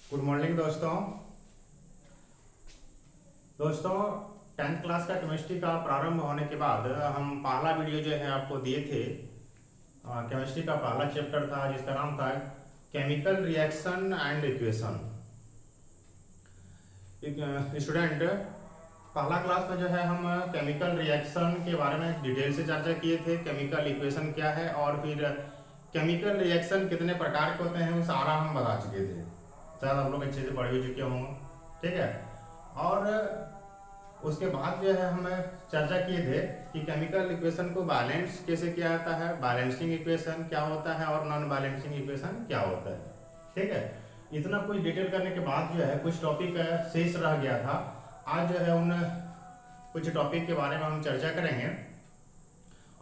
Good morning दोस्तों। दोस्तों 10th class का केमिस्ट्री का प्रारंभ होने के बाद हम पहला वीडियो जो है आपको दिए थे। केमिस्ट्री का पहला चैप्टर था जिसका नाम था chemical reaction and equation. Student, पहला क्लास में जो है हम केमिकल रिएक्शन के बारे में डिटेल से चर्चा किए थे। केमिकल इक्वेशन क्या है और फिर केमिकल रिएक्शन कितने प्रकार के होते हैं वो सारा हम बता चुके थे। शायद आप लोग अच्छे से पढ़ भी चुके होंगे, ठीक है। और उसके बाद जो है हम चर्चा किए थे कि केमिकल इक्वेशन को बैलेंस कैसे किया जाता है, बैलेंसिंग इक्वेशन क्या होता है और नॉन बैलेंसिंग इक्वेशन क्या होता है, ठीक है। इतना कुछ डिटेल करने के बाद जो है कुछ टॉपिक शेष रह गया था। आज जो है उन कुछ टॉपिक के बारे में हम चर्चा करेंगे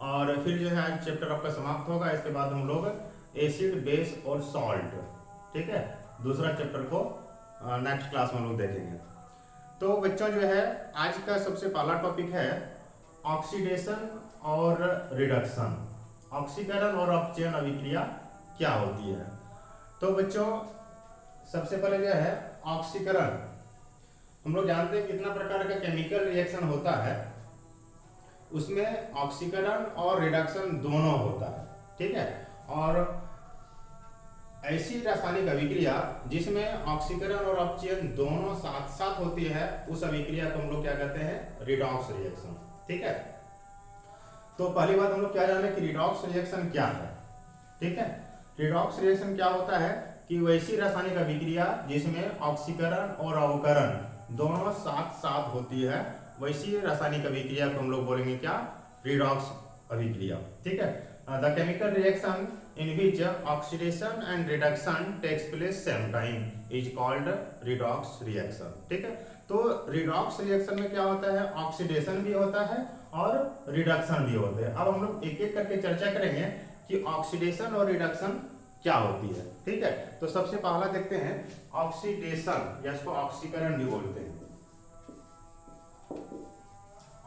और फिर जो है आज चैप्टर आपका समाप्त होगा। इसके बाद हम लोग एसिड, बेस और सॉल्ट, ठीक है, दूसरा चैप्टर को नेक्स्ट क्लास में लोग देखेंगे। तो बच्चों जो है आज का सबसे पहला टॉपिक है ऑक्सीडेशन और रिडक्शन। ऑक्सीकरण और अपचयन अभिक्रिया क्या होती है। तो बच्चों सबसे पहले जो है ऑक्सीकरण, हम लोग जानते हैं कितना प्रकार का केमिकल रिएक्शन होता है, उसमें ऑक्सीकरण और रिडक्शन दोनों होता है, ठीक है। और ऐसी रासायनिक अभिक्रिया जिसमें ऑक्सीकरण और अपचयन दोनों साथ साथ होती है उस अभिक्रिया को हम लोग क्या कहते हैं, रिडॉक्स रिएक्शन, ठीक है। तो पहली बात हम लोग क्या जाने कि रिडॉक्स रिएक्शन क्या है, ठीक है। रिडॉक्स रिएक्शन क्या होता है कि वैसी रासायनिक अभिक्रिया जिसमें ऑक्सीकरण और अवकरण दोनों साथ साथ होती है, वैसी रासायनिक अभिक्रिया को हम लोग बोलेंगे क्या, रिडॉक्स अभिक्रिया, ठीक है। The chemical reaction in which oxidation and reduction takes place same time is called redox reaction, ठीक है। तो redox reaction में क्या होता है, ऑक्सीडेशन भी होता है और रिडक्शन भी होते हैं। अब हम लोग एक एक करके चर्चा करेंगे कि ऑक्सीडेशन और रिडक्शन क्या होती है, ठीक है। तो सबसे पहला देखते हैं ऑक्सीडेशन, या इसको ऑक्सीकरण भी बोलते हैं।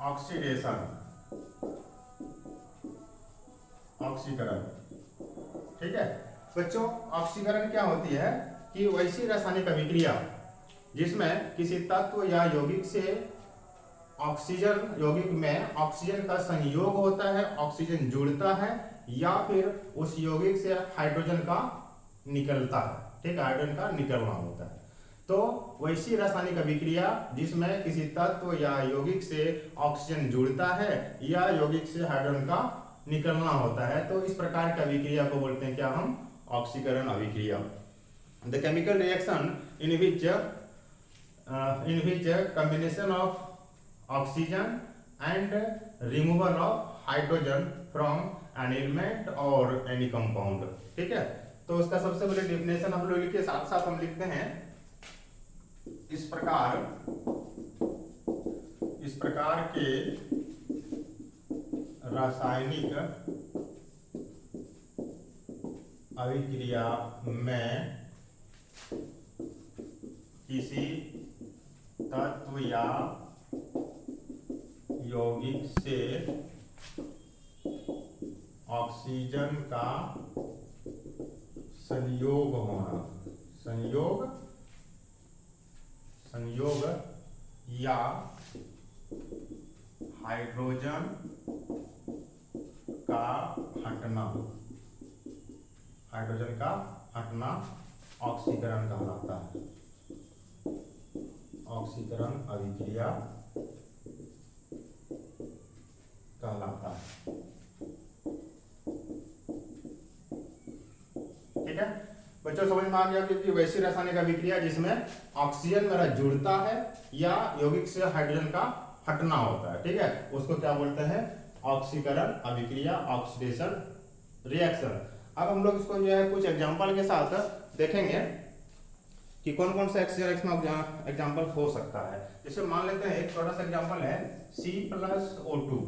ऑक्सीडेशन, ऑक्सीकरण, ठीक है। बच्चों ऑक्सीकरण क्या होती है कि वैसी रासायनिक अभिक्रिया जिसमें किसी तत्व या यौगिक से ऑक्सीजन, यौगिक में ऑक्सीजन का संयोग होता है, ऑक्सीजन जुड़ता है, या फिर उस यौगिक से हाइड्रोजन का निकलता है, ठीक है, हाइड्रोजन का निकलना होता है। तो वैसी रासायनिक अभिक्रिया जिसमें किसी तत्व या यौगिक से ऑक्सीजन जुड़ता है या यौगिक से हाइड्रोजन का निकलना होता है, तो इस प्रकार की अभिक्रिया को बोलते हैं क्या, हम ऑक्सीकरण अभिक्रिया। The chemical reaction in which combination of oxygen and removal of hydrogen from an element और एनी कंपाउंड, ठीक है। तो उसका सबसे पहले डेफिनेशन हम लोग लिखिए, साथ साथ हम लिखते हैं इस प्रकार के रासायनिक अभिक्रिया में किसी तत्व या यौगिक से ऑक्सीजन का संयोग होना, संयोग या हाइड्रोजन का हटना, हाइड्रोजन का हटना ऑक्सीकरण कहलाता है, ऑक्सीकरण अभिक्रिया कहलाता है, ठीक है। बच्चों समझ में आ गया कि वैसी रासायनिक अभिक्रिया जिसमें ऑक्सीजन मेरा जुड़ता है या यौगिक से हाइड्रोजन का हटना होता है, ठीक है, उसको क्या बोलते हैं, ऑक्सीकरण अभिक्रिया, ऑक्सीडेशन रिएक्शन। अब हम लोग इसको जो है कुछ एग्जांपल के साथ देखेंगे कि कौन कौन सा एग्जांपल हो सकता है। जैसे मान लेते हैं एक छोटा सा एग्जांपल है C+O2,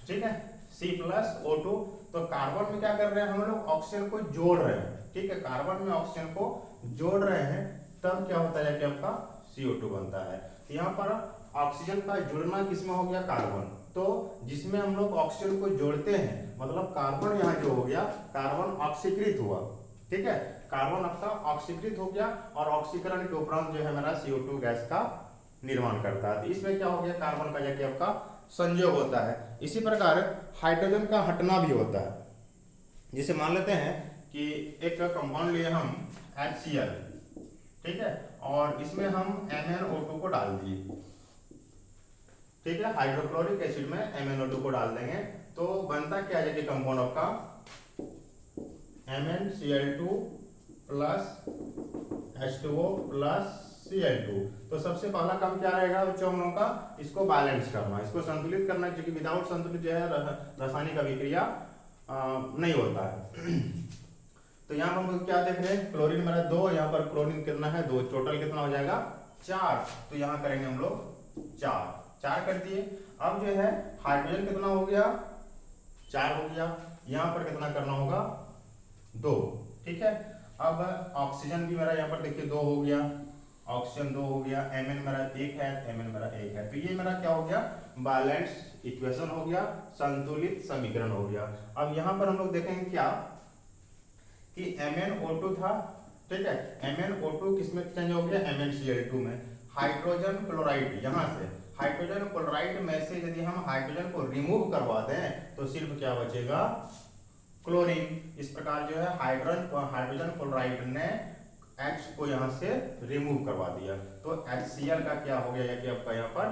ठीक है, C+O2। तो कार्बन में क्या कर रहे हैं, हम लोग ऑक्सीजन को जोड़ रहे हैं, ठीक है, कार्बन में ऑक्सीजन को जोड़ रहे हैं, तब क्या होता है कि आपका CO2 बनता है। यहाँ पर ऑक्सीजन का जुड़ना किसमें हो गया, कार्बन। तो जिसमें हम लोग ऑक्सीजन को जोड़ते हैं, मतलब कार्बन यहाँ जो हो गया, कार्बन ऑक्सीकृत हुआ, ठीक है, कार्बन आपका ऑक्सीकृत हो गया और ऑक्सीकरण के उपरांत जो है मेरा CO2 गैस का निर्माण करता है। तो इसमें क्या हो गया, कार्बन का जाके आपका संयोग होता है। इसी प्रकार हाइड्रोजन का हटना भी होता है। जैसे मान लेते हैं कि एक कंपाउंड लिए हम HCl, ठीक है, और इसमें हम MnO2 को डाल दिए, ठीक है, हाइड्रोक्लोरिक एसिड में MnO2 को डाल देंगे तो बनता क्या है कि कंपाउंड आपका MnCl2 plus H2O plus Cl2। तो सबसे पहला काम क्या रहेगा बच्चों हम लोगों का, इसको बैलेंस करना, इसको संतुलित करना, क्योंकि विदाउट संतुलित जो है रासायनिक अभिक्रिया नहीं होता है। तो यहाँ पर हम लोग क्या देख रहे हैं, क्लोरीन मेरा 2, यहाँ पर क्लोरीन कितना है 2, टोटल कितना हो जाएगा 4। तो यहाँ करेंगे हम लोग 4 कर दिए। अब जो है हाइड्रोजन कितना हो गया 4 हो गया, यहाँ पर कितना करना होगा 2, ठीक है। अब ऑक्सीजन भी मेरा यहाँ पर देखिए 2 हो गया, ऑक्सीजन 2 हो गया, Mn मेरा 1 है, Mn मेरा 1 है। तो ये मेरा क्या हो गया, बैलेंस इक्वेशन हो गया, संतुलित समीकरण हो गया। अब यहाँ पर हम लोग देखेंगे क्या कि MnO2 था, ठीक है, MnO2 किसमें चेंज हो गया, MnCl2 में। हाइड्रोजन क्लोराइड, यहाँ से हाइड्रोजन क्लोराइड में से यदि हम हाइड्रोजन को रिमूव करवा दें तो सिर्फ क्या बचेगा, क्लोरीन। इस प्रकार जो है हाइड्रोजन क्लोराइड ने H को यहाँ से रिमूव करवा दिया, तो HCl का क्या हो गया कि आपका यहाँ पर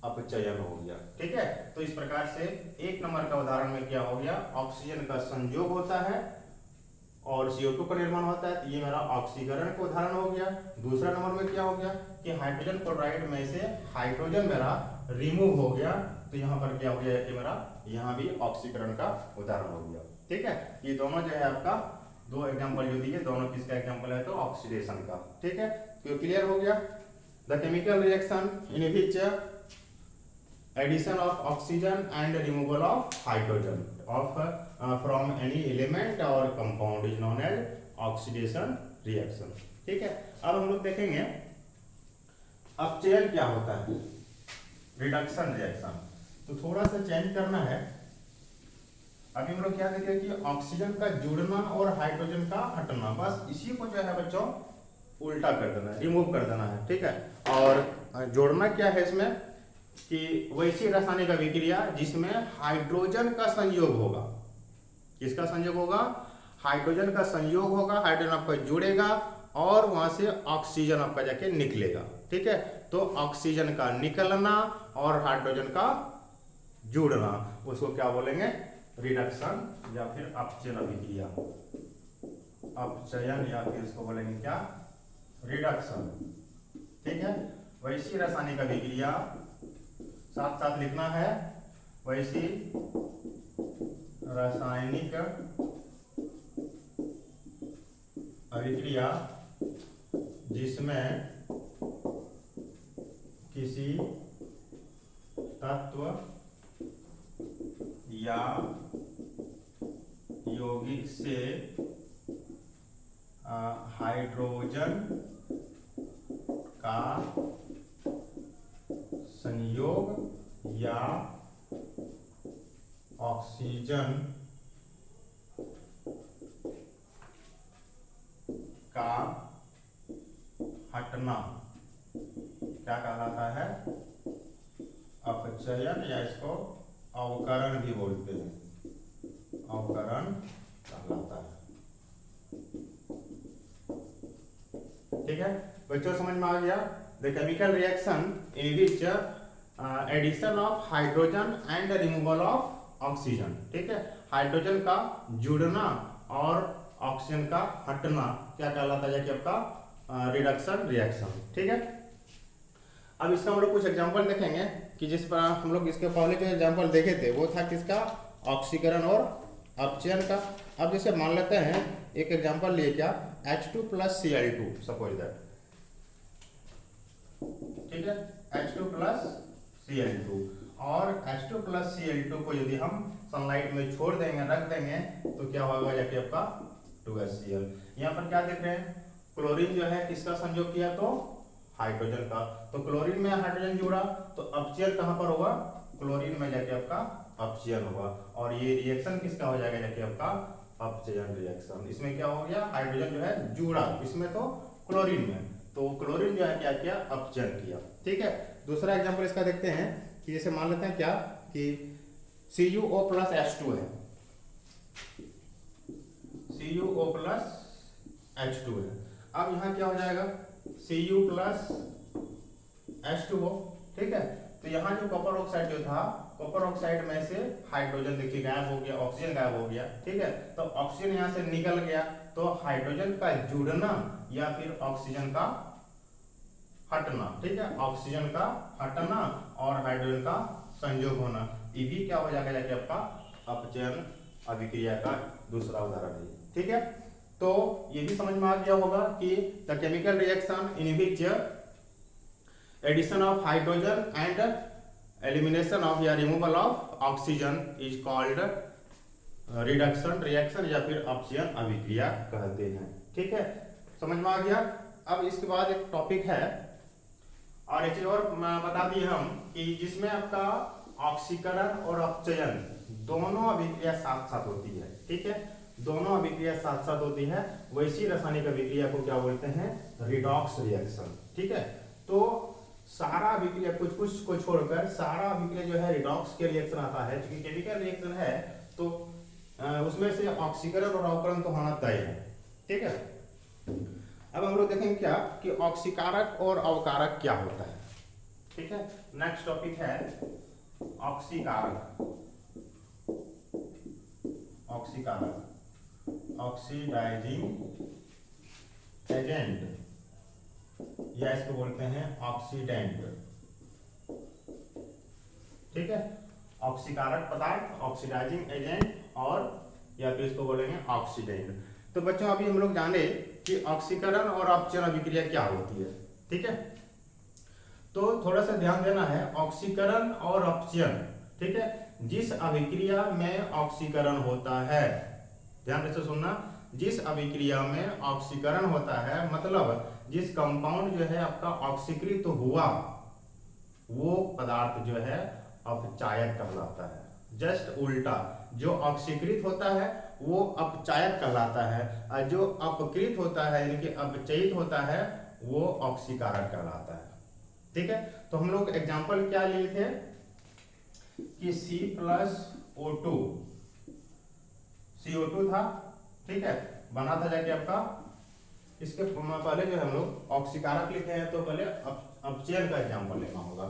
अपचयन हो गया, ठीक है। तो इस प्रकार से 1 नंबर का उदाहरण में क्या हो गया, ऑक्सीजन का संयोग होता है और CO2 का निर्माण होता है। तो ये मेरा ऑक्सीकरण का उदाहरण हो गया। दूसरा नंबर में क्या हो गया कि हाइड्रोजन क्लोराइड में से हाइड्रोजन मेरा रिमूव हो गया, तो यहाँ पर क्या हो गया कि मेरा यहाँ भी ऑक्सीकरण का उदाहरण हो गया, ठीक है। ये दोनों जो है आपका 2 एग्जाम्पल जो दिए, दोनों किसका एग्जाम्पल है, तो ऑक्सीडेशन का, ठीक है। तो क्लियर हो गया। The chemical reaction in which addition of oxygen and removal of hydrogen of from any element और compound is known as oxidation reaction, ठीक है। अब हम लोग देखेंगे अपचयन क्या होता है, रिडक्शन रिएक्शन। तो थोड़ा सा चेंज करना है। अभी हम लोग क्या देखें कि ऑक्सीजन का जुड़ना और हाइड्रोजन का हटना, बस इसी को जो है बच्चों उल्टा कर देना है, रिमूव कर देना है, ठीक है। और जोड़ना क्या है इसमें कि वैसी रासायनिक अभिक्रिया जिसमें हाइड्रोजन का संयोग होगा। किसका संयोग होगा, हाइड्रोजन का संयोग होगा, हाइड्रोजन आपका जुड़ेगा और वहां से ऑक्सीजन आपका जाके निकलेगा, ठीक है। तो ऑक्सीजन का निकलना और हाइड्रोजन का जुड़ना, उसको क्या बोलेंगे, रिडक्शन या फिर अपचयन अभिक्रिया। अपचयन या फिर इसको बोलेंगे क्या, रिडक्शन, ठीक है। वैसी रासायनिक अभिक्रिया, साथ साथ लिखना है, वैसी रासायनिक अभिक्रिया जिसमें किसी तत्व या यौगिक से हाइड्रोजन का संयोग या ऑक्सीजन का हटना क्या कहलाता है, अपचयन, या इसको अवकरण भी बोलते हैं, अवकरण कहलाता है, ठीक है बच्चों, समझ में आ गया। The chemical reaction in which addition of hydrogen and removal of oxygen, ठीक है। हाइड्रोजन का जुड़ना और ऑक्सीजन का हटना क्या कहलाता है कि आपका रिडक्शन रिएक्शन, ठीक है। अब इसका हम लोग कुछ एग्जांपल देखेंगे कि जिस पर हम लोग इसके पहले जो एग्जांपल देखे थे वो था किसका, ऑक्सीकरण और अपचयन का। अब जैसे मान लेते हैं एक एग्जांपल लिए क्या, H2 plus Cl2 suppose that, ठीक है, H2 प्लस Cl2, और H2 प्लस Cl2 को यदि हम सनलाइट में छोड़ देंगे, रख देंगे, तो क्या होगा जाके आपका 2HCl। यहाँ पर क्या देख रहे हैं, क्लोरीन जो है किसका संयोग किया, तो हाइड्रोजन का, तो क्लोरीन में हाइड्रोजन जुड़ा तो अपचयन कहाँ पर होगा, क्लोरीन में जाके आपका अपचयन होगा। और ये रिएक्शन किसका हो जाएगा जाके आपका अपचयन रिएक्शन। इसमें क्या हो गया, हाइड्रोजन जो है जुड़ा, इसमें तो क्लोरीन में, तो क्लोरीन जो है क्या किया, अपचयन किया। ठीक है, दूसरा एग्जांपल इसका देखते हैं कि जैसे मान लेते हैं क्या कि CuO प्लस H2 है, CuO प्लस H2 है। अब यहाँ क्या हो जाएगा, Cu प्लस H2O। ठीक है, तो यहाँ जो कॉपर ऑक्साइड जो था, कॉपर ऑक्साइड में से हाइड्रोजन देखिए गायब हो गया, ऑक्सीजन गायब हो गया। ठीक है, तो ऑक्सीजन यहाँ से निकल गया, तो हाइड्रोजन का जुड़ना या फिर ऑक्सीजन का हटना। ठीक है, ऑक्सीजन का हटना और हाइड्रोजन का संयोग होना, ये भी क्या हो जाएगा जाके आपका अपचयन अभिक्रिया का दूसरा उदाहरण है। ठीक है, तो ये भी समझ में आ गया होगा कि the chemical reaction in which addition of hydrogen and elimination of या removal of oxygen is called reduction reaction या फिर अपचयन अभिक्रिया कहते हैं। ठीक है, समझ में आ गया। अब इसके बाद एक टॉपिक है और एक चीज और बता दिए हम कि जिसमें आपका ऑक्सीकरण और अपचयन दोनों अभिक्रिया साथ साथ होती है। ठीक है, दोनों अभिक्रिया साथ साथ होती है, वैसी रासायनिक अभिक्रिया को क्या बोलते हैं, रिडॉक्स रिएक्शन। ठीक है, तो सारा अभिक्रिया कुछ कुछ को छोड़कर सारा अभिक्रिया जो है रिडॉक्स के रिएक्शन आता है, क्योंकि केमिकल रिएक्शन है तो उसमें से ऑक्सीकरण और अवकरण तो होना तय है। ठीक है, अब हम लोग देखेंगे क्या कि ऑक्सीकारक और अवकारक क्या होता है। ठीक है, नेक्स्ट टॉपिक है ऑक्सीकारक, ऑक्सीकारक ऑक्सीडाइजिंग एजेंट या इसको बोलते हैं ऑक्सीडेंट। ठीक है, ऑक्सीकारक पदार्थ, ऑक्सीडाइजिंग एजेंट और या फिर इसको बोलेंगे ऑक्सीडेंट। तो बच्चों अभी हम लोग जाने कि ऑक्सीकरण और अपचयन अभिक्रिया क्या होती है। ठीक है, तो थोड़ा सा ध्यान देना है, ऑक्सीकरण और अपचयन। ठीक है, जिस अभिक्रिया में ऑक्सीकरण होता है, ध्यान से सुनना, जिस अभिक्रिया में ऑक्सीकरण होता है मतलब जिस कंपाउंड जो है आपका ऑक्सीकृत हुआ वो पदार्थ जो है अपचायक कहलाता है। जस्ट उल्टा, जो ऑक्सीकृत होता है वो अपचायक कहलाता है और जो अपकृत होता है यानी कि अपचयित होता है वो ऑक्सीकारक कहलाता है। ठीक है, तो हम लोग एग्जांपल क्या लिए थे कि C+O2 CO2 था। ठीक है, बना था जाके आपका, इसके पहले जो हम लोग ऑक्सीकारक लिखे हैं तो पहले अपचयन का एग्जांपल लेना होगा।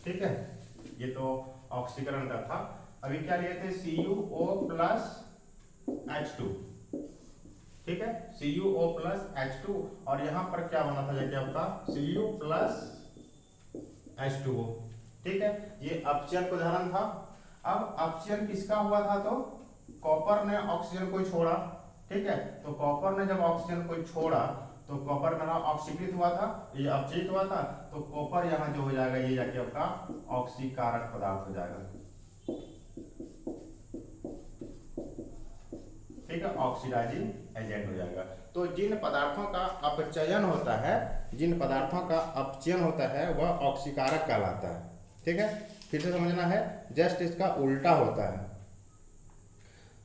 ठीक है, ये तो ऑक्सीकरण का था। अभी क्या लिए थे, CuO प्लस H2। ठीक है, CuO प्लस H2 और यहां पर क्या बना था जाके आपका Cu प्लस H2O। ठीक है, ये अपचयन का उदाहरण था। अब अपचयन किसका हुआ था, तो कॉपर ने ऑक्सीजन को छोड़ा। ठीक है, तो कॉपर ने जब ऑक्सीजन को छोड़ा तो कॉपर का ऑक्सीकृत हुआ था, ये अपचयित हुआ था, तो कॉपर यहाँ जो हो जाएगा ये जाके आपका ऑक्सीकारक पदार्थ हो जाएगा। ठीक है, ऑक्सीडाइजिंग एजेंट हो जाएगा। तो जिन पदार्थों का अपचयन होता है, जिन पदार्थों का अपचयन होता है वह ऑक्सीकारक कहलाता है। ठीक है, फिर से समझना है, जस्ट इसका उल्टा होता है।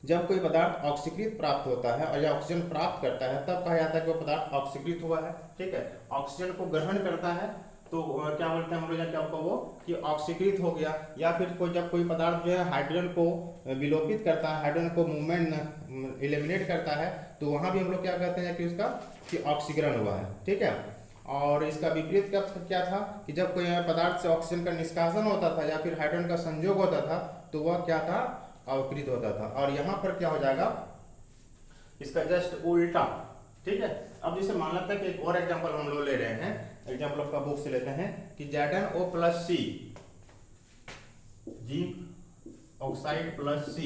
जब कोई पदार्थ ऑक्सीकृत प्राप्त होता है और या ऑक्सीजन प्राप्त करता है तब कहा जाता है कि वो पदार्थ ऑक्सीकृत हुआ है। ठीक है, ऑक्सीजन को ग्रहण करता है तो क्या बोलते हैं हम लोग, क्या आपको वो कि ऑक्सीकृत हो गया। या फिर कोई जब कोई पदार्थ जो है हाइड्रोजन को विलोपित करता है, हाइड्रोजन को मूवमेंट एलिमिनेट करता है, तो वहां भी हम लोग क्या कहते हैं कि उसका कि ऑक्सीकरण हुआ है। ठीक है, और इसका विपरीत क्या था कि जब कोई पदार्थ से ऑक्सीजन का निष्कासन होता था या फिर हाइड्रोजन का संयोग होता था तो वह क्या था, अवकृत होता था। और यहाँ पर क्या हो जाएगा, इसका जस्ट उल्टा। ठीक है, अब जैसे मान लेते हैं कि एक और एग्जांपल हम लोग ले रहे हैं, एग्जांपल आपका बुक से लेते हैं कि ZnO+C zinc oxide plus C।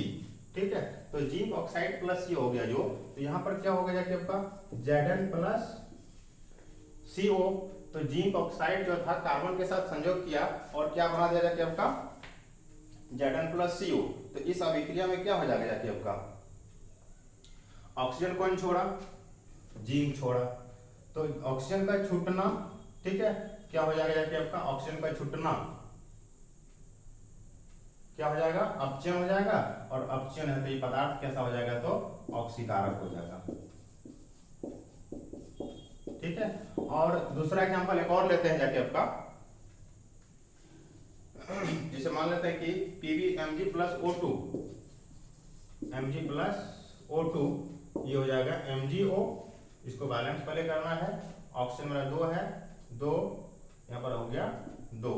ठीक है, तो जिंक ऑक्साइड प्लस C हो गया जो, तो यहाँ पर क्या हो गया कि आपका Zn+CO। तो जिंक ऑक्साइड जो था कार्बन के साथ संयोग किया और क्या बना दिया जाके आपका Zn+CO। तो इस अभिक्रिया में क्या हो जाएगा जाके आपका ऑक्सीजन कौन छोड़ा, जिंक छोड़ा, तो ऑक्सीजन का छूटना। ठीक है, क्या हो जाएगा जाके आपका ऑक्सीजन का छूटना क्या हो जाएगा, अपचयन हो जाएगा, और अपचयन है तो ये पदार्थ कैसा हो जाएगा, तो ऑक्सीकारक हो जाएगा। ठीक है, और दूसरा एग्जांपल एक और लेते हैं जाके आपका, जिसे मान लेते हैं कि Pb Mg plus O2, Mg plus O2 ये हो जाएगा MgO, इसको बैलेंस पहले करना है, ऑक्सीजन मेरा 2 है, 2 यहाँ पर हो गया 2।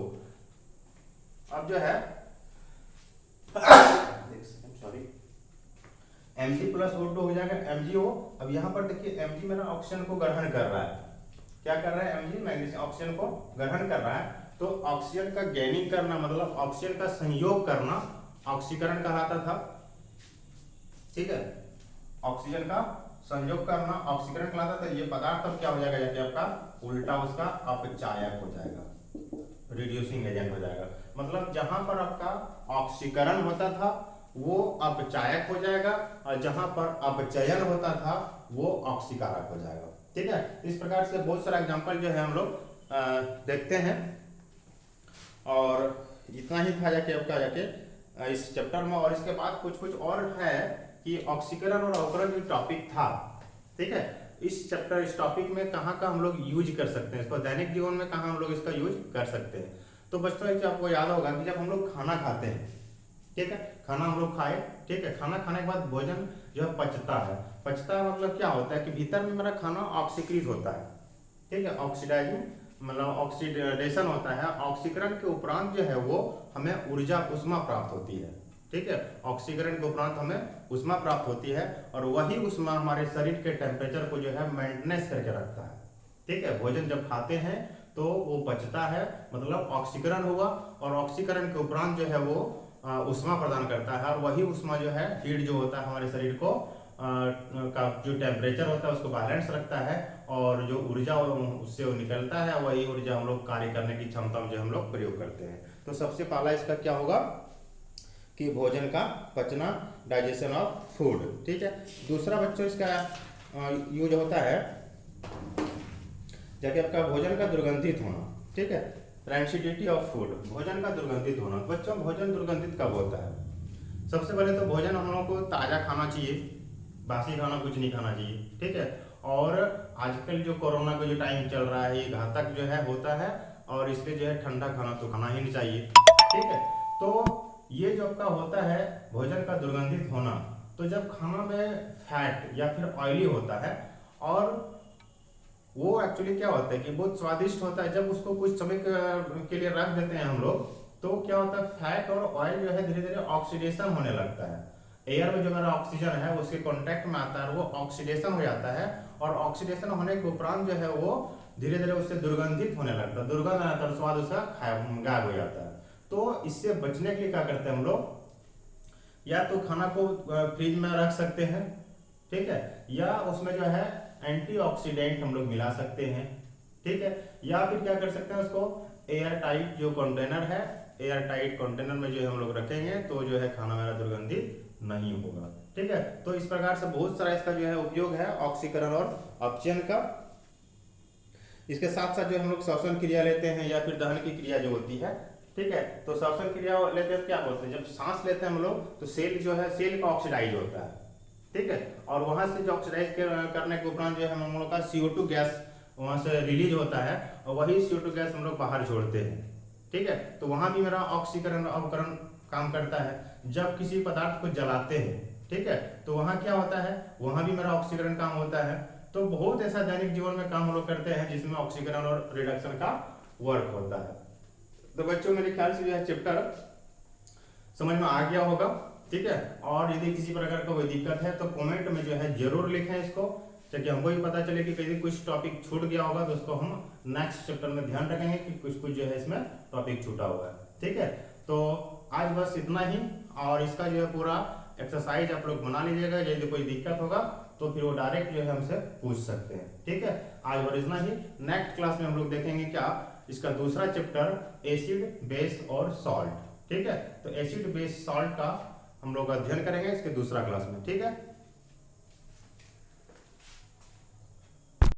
अब जो है सॉरी Mg प्लस O2 हो जाएगा MgO। अब यहाँ पर देखिए Mg मेरा ऑक्सीजन को ग्रहण कर रहा है, क्या कर रहा है, Mg मैग्नीशियम ऑक्सीजन को ग्रहण कर रहा है, तो ऑक्सीजन का गैनिंग करना मतलब ऑक्सीजन का संयोग करना ऑक्सीकरण कहलाता था। ठीक है, ऑक्सीजन का संयोग करना ऑक्सीकरण कहलाता था। ये पदार्थ अब क्या हो जाएगा, जाके आपका उल्टा उसका अपचायक हो जाएगा, रिड्यूसिंग एजेंट हो जाएगा। मतलब जहां पर आपका ऑक्सीकरण होता था वो अपचायक हो जाएगा, और जहां पर अपचयन होता था वो ऑक्सीकारक हो जाएगा। ठीक है, इस प्रकार से बहुत सारा एग्जांपल जो है हम लोग देखते हैं, और इतना ही था जाके आपका जाके इस चैप्टर में। और इसके बाद कुछ कुछ और है कि ऑक्सीकरण और अवकरण जो टॉपिक था, ठीक है, इस चैप्टर इस टॉपिक में कहाँ का हम लोग यूज कर सकते हैं, इसको दैनिक जीवन में कहाँ हम लोग इसका यूज कर सकते हैं। तो बच्चों एक आपको याद होगा कि जब हम लोग खाना खाते हैं, ठीक है, खाना हम लोग खाए, ठीक है, खाना खाने के बाद भोजन जो है पचता है। पचता है मतलब क्या होता है कि भीतर में मेरा खाना ऑक्सीकृत होता है, ठीक है, ऑक्सीडाइजिंग मतलब ऑक्सीडेशन होता है। ऑक्सीकरण के उपरांत जो है वो हमें ऊर्जा उष्मा प्राप्त होती है। ठीक है, ऑक्सीकरण के उपरांत हमें उष्मा प्राप्त होती है, और वही उष्मा हमारे शरीर के टेम्परेचर को जो है मेंटेनेंस करके रखता है। ठीक है, भोजन जब खाते हैं तो वो पचता है, मतलब ऑक्सीकरण हुआ, और ऑक्सीकरण के उपरांत जो है वो उष्मा प्रदान करता है, और वही उष्मा जो है हीट जो होता है हमारे शरीर को का जो टेम्परेचर होता है उसको बैलेंस रखता है, और जो ऊर्जा उससे वो निकलता है वही ऊर्जा हम लोग कार्य करने की क्षमता में जो हम लोग प्रयोग करते हैं। तो सबसे पहला इसका क्या होगा कि भोजन का पचना, डाइजेशन ऑफ फूड। ठीक है, दूसरा बच्चों इसका यूज होता है जबकि आपका भोजन का दुर्गंधित होना। ठीक है, रैंसिडिटी ऑफ फूड, भोजन का दुर्गंधित होना। बच्चों भोजन दुर्गंधित कब होता है? सबसे पहले तो भोजन हम लोगों को ताज़ा खाना चाहिए, बासी खाना कुछ नहीं खाना चाहिए। ठीक है, और आजकल जो कोरोना का जो टाइम चल रहा है ये घातक जो है होता है, और इसलिए जो है ठंडा खाना तो खाना ही नहीं चाहिए। ठीक है, तो ये जो आपका होता है भोजन का दुर्गंधित होना, तो जब खाना में फैट या फिर ऑयली होता है, और वो एक्चुअली क्या होता है कि बहुत स्वादिष्ट होता है, जब उसको कुछ समय के लिए रख देते हैं हम लोग, तो क्या होता है फैट और ऑयल जो है धीरे धीरे ऑक्सीडेशन होने लगता है। एयर में जो मेरा ऑक्सीजन है उसके कांटेक्ट में आता है, वो ऑक्सीडेशन हो जाता है, और ऑक्सीडेशन होने के उपरांत जो है वो धीरे धीरे उससे दुर्गंधित होने लगता है, दुर्गंध आता है, स्वाद उसका गायब हो जाता है। तो इससे बचने के लिए क्या करते हैं हम लोग, या तो खाना को फ्रिज में रख सकते हैं, ठीक है, या उसमें जो है एंटीऑक्सीडेंट हम लोग मिला सकते हैं। ठीक है, या फिर क्या कर सकते हैं उसको एयर टाइट जो कंटेनर है, एयर टाइट कंटेनर में जो है हम लोग रखेंगे तो जो है खाना मेरा दुर्गंधित नहीं होगा। ठीक है, तो इस प्रकार से बहुत सारा इसका जो है उपयोग है ऑक्सीकरण और अपचयन का। इसके साथ साथ जो हम लोग श्वसन क्रिया लेते हैं या फिर दहन की क्रिया जो होती है, ठीक है, तो श्वसन क्रिया लेते हैं क्या बोलते हैं, जब सांस लेते हैं हम लोग तो सेल जो है सेल का ऑक्सीडाइज होता है। ठीक है, और वहां से जो ऑक्सीडाइज करने के उपरांत जो है हम लोग का CO2 गैस वहां से रिलीज होता है, और वही CO2 गैस हम लोग बाहर छोड़ते हैं। ठीक है, तो वहां भी मेरा ऑक्सीकरण अवकरण काम करता है। जब किसी पदार्थ को जलाते हैं, ठीक है, तो वहां क्या होता है, वहां भी मेरा ऑक्सीकरण काम होता है। तो बहुत ऐसा दैनिक जीवन में काम हम लोग करते हैं जिसमें ऑक्सीकरण और रिडक्शन का वर्क होता है। तो बच्चों मेरे ख्याल से जो है चैप्टर समझ में आ गया होगा। ठीक है, और यदि किसी प्रकार का कोई दिक्कत है तो कमेंट में जो है जरूर लिखें इसको, ताकि हमको भी पता चले कि कहीं कुछ टॉपिक छूट गया होगा तो उसको हम नेक्स्ट चैप्टर में ध्यान रखेंगे कि कुछ कुछ जो है इसमें टॉपिक छूटा हुआ है। ठीक है, तो आज बस इतना ही, और इसका जो है पूरा एक्सरसाइज आप लोग बना लीजिएगा। यदि कोई दिक्कत होगा तो फिर वो डायरेक्ट जो है हमसे पूछ सकते हैं। ठीक है, आज और इतना ही। नेक्स्ट क्लास में हम लोग देखेंगे क्या इसका दूसरा चैप्टर एसिड, बेस और सॉल्ट। ठीक है, तो एसिड, बेस, सॉल्ट का हम लोग अध्ययन करेंगे इसके दूसरा क्लास में। ठीक है।